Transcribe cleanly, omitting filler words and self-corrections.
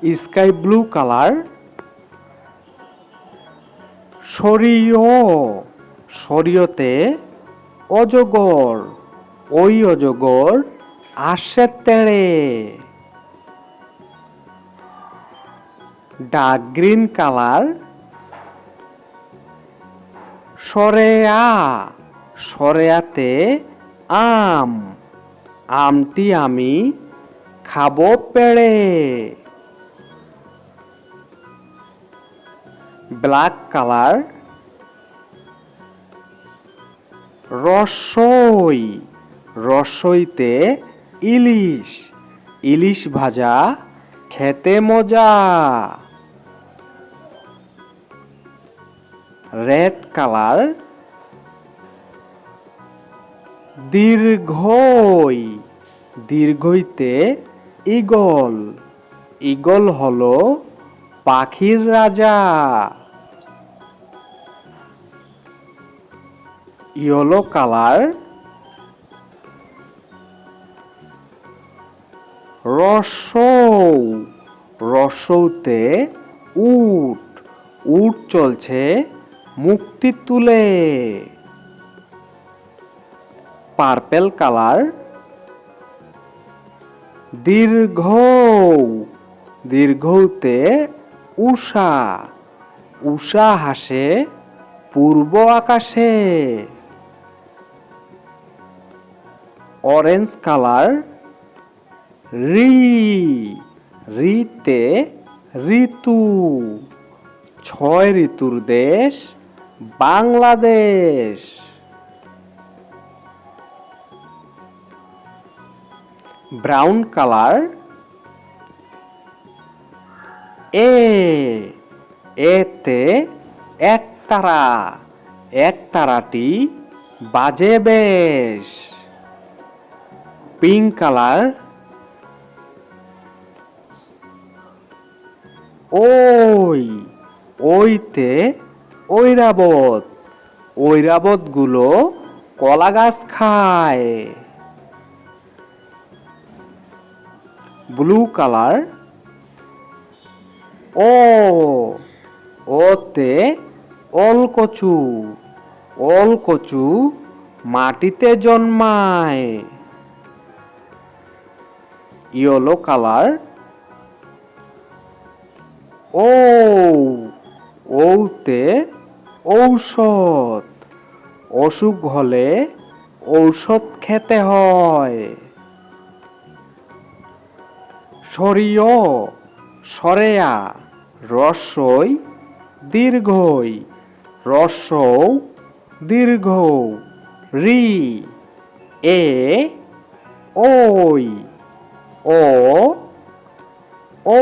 Sky blue colour. শরীয়, শরীয়তে অজগর, ওই অজগর আসে তেড়ে। Dark green colour. সরেয়া, সরেয়াতে আম, আমটি আমি খাবো পেড়ে। Black colour. রসই, রসইতে ইলিশ, ইলিশ ভাজা খেতে মজা। Red colour. দীর্ঘই, দীর্ঘইতে ঈগল, ঈগল হলো পাখির রাজা। Yellow colour. রসৌ, রসৌতে উট, উট চলছে মুখটি তুলে। Purple colour. দীর্ঘ, দীর্ঘতে উষা, উষা হাসে পূর্ব আকাশে। Orange colour. রি, রিতে ঋতু, ছয় ঋতুর দেশ বাংলাদেশ। Brown colour. এ, এতে একতারা, একতারাটি বাজে বেশ। Pink colour. ওই, ওইতে ঐরাবত, ঐরাবত গুলো কলা গাছ খায়। Blue colour. ও, ওতে ওলকচু, ওলকচু মাটিতে জন্মায়। Yellow colour. ও, ওতে ঔষধ, অসুখ হলে ঔষধ খেতে হয়। সরিয়, সরেয়া রস্বই দীর্ঘই, রস্বৌ দীর্ঘ। রি, এ, ওই, ও, ও।